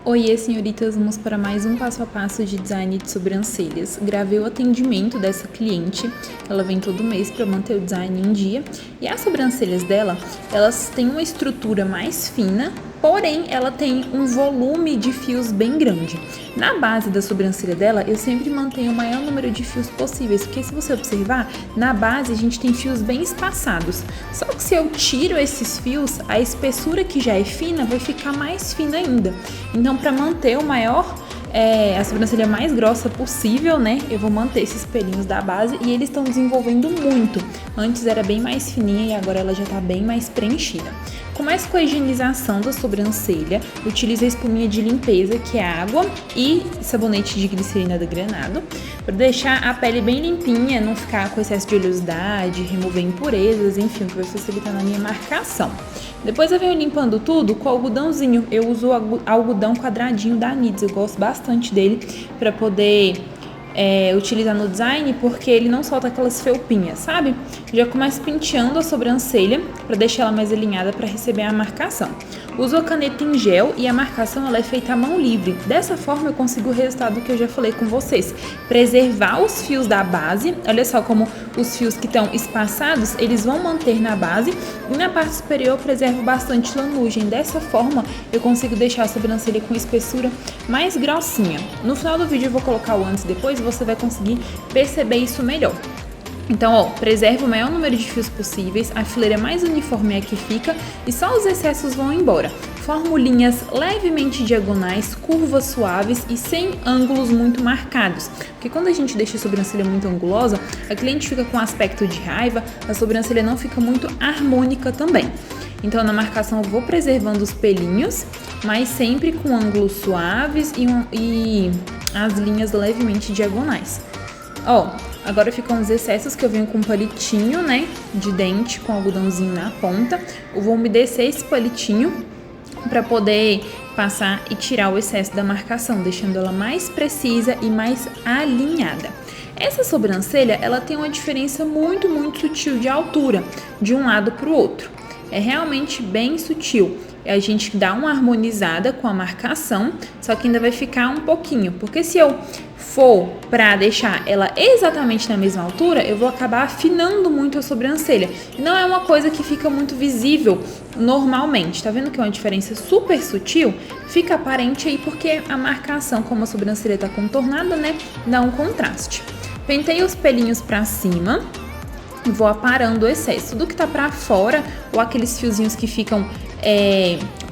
Oiê, senhoritas, vamos para mais um passo a passo de design de sobrancelhas. Gravei o atendimento dessa cliente, ela vem todo mês para manter o design em dia. E as sobrancelhas dela, elas têm uma estrutura mais fina, porém ela tem um volume de fios bem grande. Na base da sobrancelha dela, eu sempre mantenho o maior número de fios possíveis, porque se você observar, na base a gente tem fios bem espaçados. Só que se eu tiro esses fios, a espessura que já é fina vai ficar mais fina ainda. Então, para manter a sobrancelha mais grossa possível, né? Eu vou manter esses pelinhos da base e eles estão desenvolvendo muito. Antes era bem mais fininha e agora ela já tá bem mais preenchida. Começo com a higienização da sobrancelha. Utilizo a espuminha de limpeza, que é água e sabonete de glicerina degranado, para deixar a pele bem limpinha, não ficar com excesso de oleosidade, remover impurezas, enfim, o que vai facilitar na minha marcação. Depois eu venho limpando tudo com algodãozinho. Eu uso o algodão quadradinho da Anids, eu gosto bastante dele para poder utilizar no design, porque ele não solta aquelas felpinhas, sabe? Já começo penteando a sobrancelha para deixar ela mais alinhada para receber a marcação. Uso a caneta em gel e a marcação ela é feita à mão livre. Dessa forma eu consigo o resultado que eu já falei com vocês. Preservar os fios da base. Olha só como os fios que estão espaçados, eles vão manter na base. E na parte superior eu preservo bastante lanugem. Dessa forma eu consigo deixar a sobrancelha com espessura mais grossinha. No final do vídeo eu vou colocar o antes e depois, você vai conseguir perceber isso melhor. Então, preserva o maior número de fios possíveis, a fileira mais uniforme é a que fica e só os excessos vão embora. Formo linhas levemente diagonais, curvas suaves e sem ângulos muito marcados. Porque quando a gente deixa a sobrancelha muito angulosa, a cliente fica com aspecto de raiva, a sobrancelha não fica muito harmônica também. Então, na marcação eu vou preservando os pelinhos, mas sempre com ângulos suaves e as linhas levemente diagonais. Agora ficam os excessos que eu venho com um palitinho, né, de dente com algodãozinho na ponta. Eu vou umedecer esse palitinho para poder passar e tirar o excesso da marcação, deixando ela mais precisa e mais alinhada. Essa sobrancelha, ela tem uma diferença muito sutil de altura, de um lado para o outro. É realmente bem sutil. A gente dá uma harmonizada com a marcação, só que ainda vai ficar um pouquinho, porque se eu for para deixar ela exatamente na mesma altura, eu vou acabar afinando muito a sobrancelha. E não é uma coisa que fica muito visível normalmente. Tá vendo que é uma diferença super sutil? Fica aparente aí porque a marcação, como a sobrancelha tá contornada, né, dá um contraste. Penteio os pelinhos para cima. Vou aparando o excesso. Tudo que tá pra fora, ou aqueles fiozinhos que ficam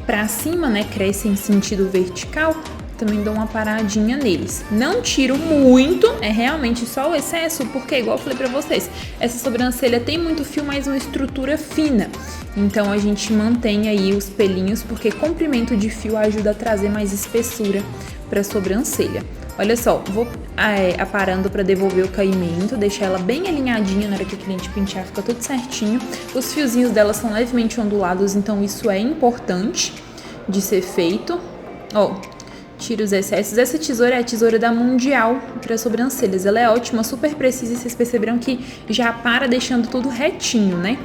pra cima, né, crescem em sentido vertical, também dou uma paradinha neles. Não tiro muito, é realmente só o excesso, porque igual eu falei pra vocês, essa sobrancelha tem muito fio, mas uma estrutura fina. Então a gente mantém aí os pelinhos, porque comprimento de fio ajuda a trazer mais espessura pra sobrancelha. Olha só, vou aparando para devolver o caimento, deixar ela bem alinhadinha na hora que o cliente pentear, fica tudo certinho. Os fiozinhos dela são levemente ondulados, então isso é importante de ser feito. Tiro os excessos. Essa tesoura é a tesoura da Mundial para sobrancelhas. Ela é ótima, super precisa e vocês perceberam que já para deixando tudo retinho, né?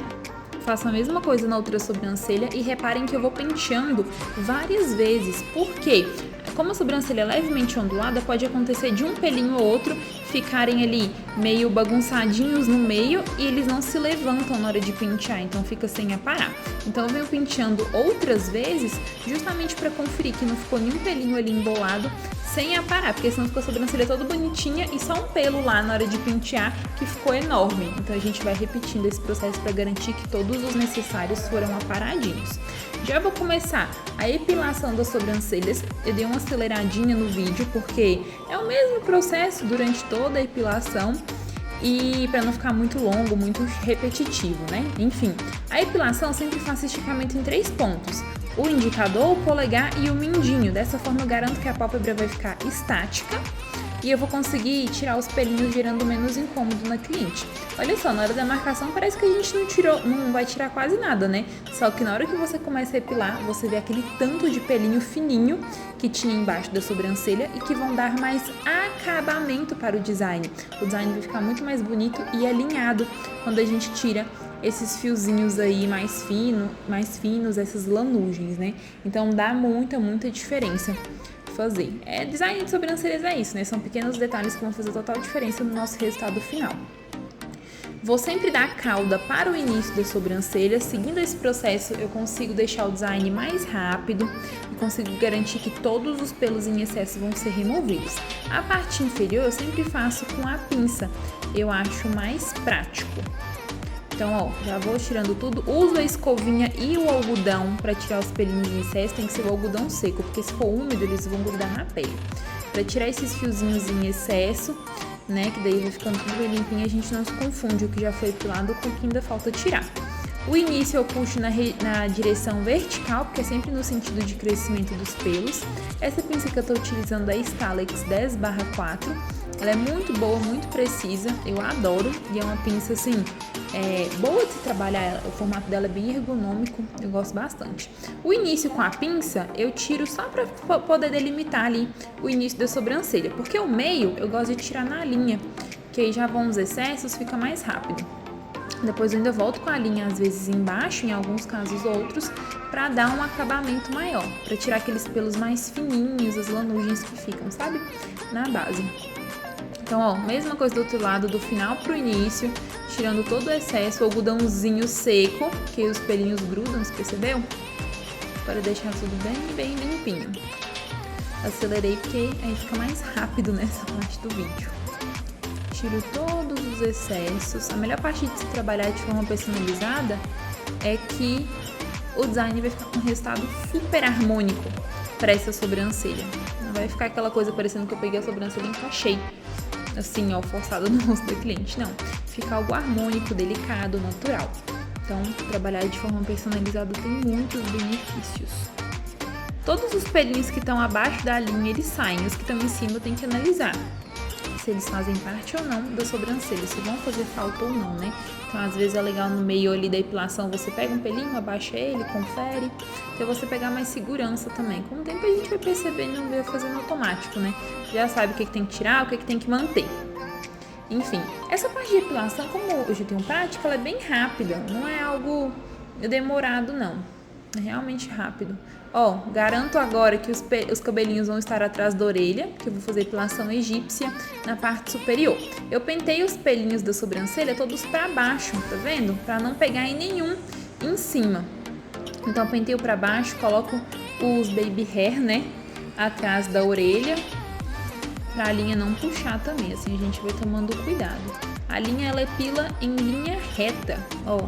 Faço a mesma coisa na outra sobrancelha e reparem que eu vou penteando várias vezes. Por quê? Como a sobrancelha é levemente ondulada, pode acontecer de um pelinho ou outro ficarem ali meio bagunçadinhos no meio e eles não se levantam na hora de pentear, então fica sem aparar. Então eu venho penteando outras vezes justamente para conferir que não ficou nenhum pelinho ali embolado sem aparar, porque senão ficou a sobrancelha toda bonitinha e só um pelo lá na hora de pentear que ficou enorme. Então a gente vai repetindo esse processo para garantir que todos os necessários foram aparadinhos. Já vou começar a epilação das sobrancelhas. Eu dei uma aceleradinha no vídeo porque é o mesmo processo durante toda a epilação e para não ficar muito longo, muito repetitivo, né? Enfim, a epilação eu sempre faço esticamento em 3 pontos. O indicador, o polegar e o mindinho. Dessa forma eu garanto que a pálpebra vai ficar estática e eu vou conseguir tirar os pelinhos, gerando menos incômodo na cliente. Olha só, na hora da marcação parece que a gente não vai tirar quase nada, né? Só que na hora que você começa a epilar, você vê aquele tanto de pelinho fininho que tinha embaixo da sobrancelha e que vão dar mais acabamento para o design. O design vai ficar muito mais bonito e alinhado quando a gente tira esses fiozinhos aí mais finos, essas lanugens, né? Então dá muita diferença. fazer. Design de sobrancelhas é isso, né? São pequenos detalhes que vão fazer total diferença no nosso resultado final. Vou sempre dar a cauda para o início da sobrancelha. Seguindo esse processo, eu consigo deixar o design mais rápido e consigo garantir que todos os pelos em excesso vão ser removidos. A parte inferior eu sempre faço com a pinça, eu acho mais prático. Então, ó, já vou tirando tudo. Uso a escovinha e o algodão para tirar os pelinhos em excesso. Tem que ser o algodão seco, porque se for úmido, eles vão grudar na pele. Para tirar esses fiozinhos em excesso, né, que daí vai ficando tudo bem limpinho, a gente não se confunde o que já foi epilado com o que ainda falta tirar. O início eu puxo na direção vertical, porque é sempre no sentido de crescimento dos pelos. Essa pinça que eu tô utilizando é a Stalex 10/4. Ela é muito boa, muito precisa, eu adoro, e é uma pinça assim, boa de se trabalhar, o formato dela é bem ergonômico, eu gosto bastante. O início com a pinça eu tiro só para poder delimitar ali o início da sobrancelha, porque o meio eu gosto de tirar na linha, que aí já vão os excessos, fica mais rápido. Depois eu ainda volto com a linha, às vezes embaixo, em alguns casos outros, para dar um acabamento maior, para tirar aqueles pelos mais fininhos, as lanugens que ficam, sabe? Na base. Então, ó, mesma coisa do outro lado, do final pro início, tirando todo o excesso, o algodãozinho seco, que os pelinhos grudam, você percebeu? Para deixar tudo bem limpinho. Acelerei porque aí fica mais rápido nessa parte do vídeo. Tiro todos os excessos. A melhor parte de se trabalhar de forma personalizada é que o design vai ficar com um resultado super harmônico para essa sobrancelha. Não vai ficar aquela coisa parecendo que eu peguei a sobrancelha e encaixei, assim, ó, forçada no rosto da cliente. Não, fica algo harmônico, delicado, natural. Então, trabalhar de forma personalizada tem muitos benefícios. Todos os pelinhos que estão abaixo da linha, eles saem. Os que estão em cima tem que analisar se eles fazem parte ou não da sobrancelha, se vão fazer falta ou não, né? Então, às vezes é legal no meio ali da epilação, você pega um pelinho, abaixa ele, confere, pra você pegar mais segurança também. Com o tempo a gente vai percebendo e vai fazendo automático, né? Já sabe o que tem que tirar, o que tem que manter. Enfim, essa parte de epilação, como eu já tenho prática, ela é bem rápida, não é algo demorado, não. É realmente rápido. Ó, garanto agora que os cabelinhos vão estar atrás da orelha, que eu vou fazer epilação egípcia na parte superior. Eu pentei os pelinhos da sobrancelha todos pra baixo, tá vendo? Pra não pegar em nenhum em cima. Então, eu penteio pra baixo, coloco os baby hair, né, atrás da orelha, pra a linha não puxar também, assim a gente vai tomando cuidado. A linha, ela epila em linha reta, ó,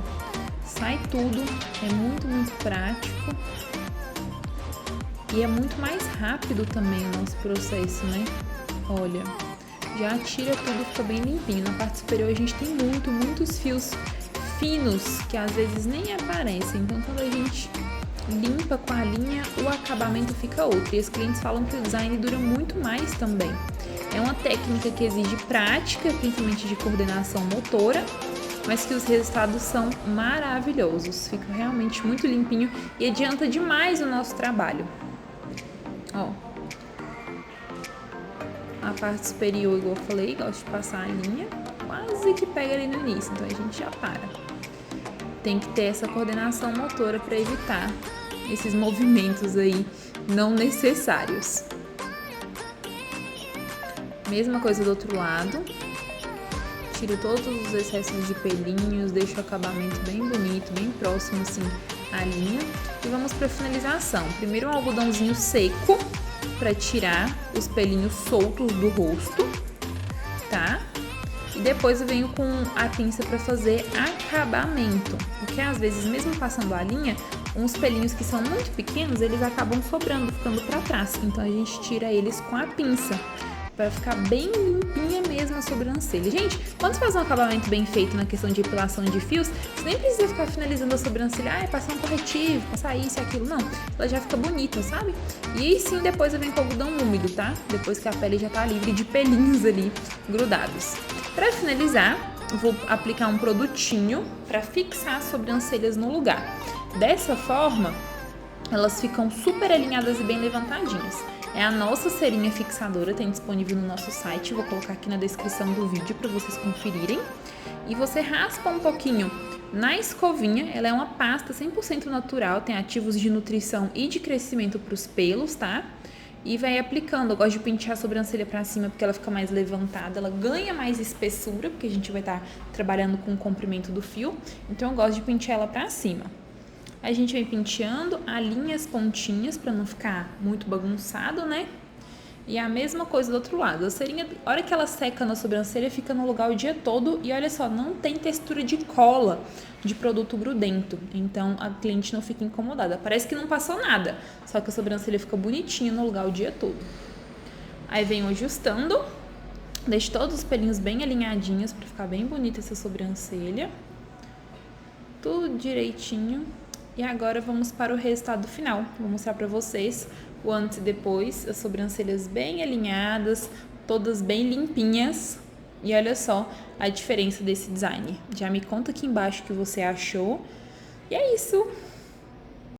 sai tudo, é muito prático. E é muito mais rápido também o nosso processo, né? Olha, já tira tudo, fica bem limpinho. Na parte superior a gente tem muitos fios finos que às vezes nem aparecem. Então, quando a gente limpa com a linha, o acabamento fica outro. E os clientes falam que o design dura muito mais também. É uma técnica que exige prática, principalmente de coordenação motora, mas que os resultados são maravilhosos. Fica realmente muito limpinho e adianta demais o nosso trabalho. Ó, a parte superior, igual eu falei, gosto de passar a linha, quase que pega ali no início, então a gente já para. Tem que ter essa coordenação motora para evitar esses movimentos aí não necessários. Mesma coisa do outro lado. Tiro todos os excessos de pelinhos, deixo o acabamento bem bonito, bem próximo assim à linha. E vamos para a finalização. Primeiro um algodãozinho seco para tirar os pelinhos soltos do rosto, tá? E depois eu venho com a pinça para fazer acabamento, porque às vezes mesmo passando a linha, uns pelinhos que são muito pequenos, eles acabam sobrando, ficando para trás. Então a gente tira eles com a pinça, para ficar bem limpinha mesmo a sobrancelha. Gente, quando você faz um acabamento bem feito na questão de epilação de fios, você nem precisa ficar finalizando a sobrancelha, passar um corretivo, passar isso e aquilo, não. Ela já fica bonita, sabe? E aí sim, depois eu venho com algodão úmido, tá? Depois que a pele já tá livre de pelinhos ali grudados. Para finalizar, eu vou aplicar um produtinho para fixar as sobrancelhas no lugar. Dessa forma, elas ficam super alinhadas e bem levantadinhas. É a nossa cerinha fixadora, tem disponível no nosso site, vou colocar aqui na descrição do vídeo para vocês conferirem. E você raspa um pouquinho na escovinha, ela é uma pasta 100% natural, tem ativos de nutrição e de crescimento para os pelos, tá? e vai aplicando. Eu gosto de pentear a sobrancelha pra cima porque ela fica mais levantada, ela ganha mais espessura, porque a gente vai estar trabalhando com o comprimento do fio, então eu gosto de pentear ela pra cima. A gente vem penteando, alinha as pontinhas pra não ficar muito bagunçado, né? E a mesma coisa do outro lado. A cerinha, a hora que ela seca na sobrancelha, fica no lugar o dia todo. E olha só, não tem textura de cola, de produto grudento. Então, a cliente não fica incomodada. Parece que não passou nada, só que a sobrancelha fica bonitinha no lugar o dia todo. Aí venho ajustando. Deixo todos os pelinhos bem alinhadinhos para ficar bem bonita essa sobrancelha. Tudo direitinho. E agora vamos para o resultado final. Vou mostrar para vocês o antes e depois, as sobrancelhas bem alinhadas, todas bem limpinhas. E olha só a diferença desse design. Já me conta aqui embaixo o que você achou. E é isso!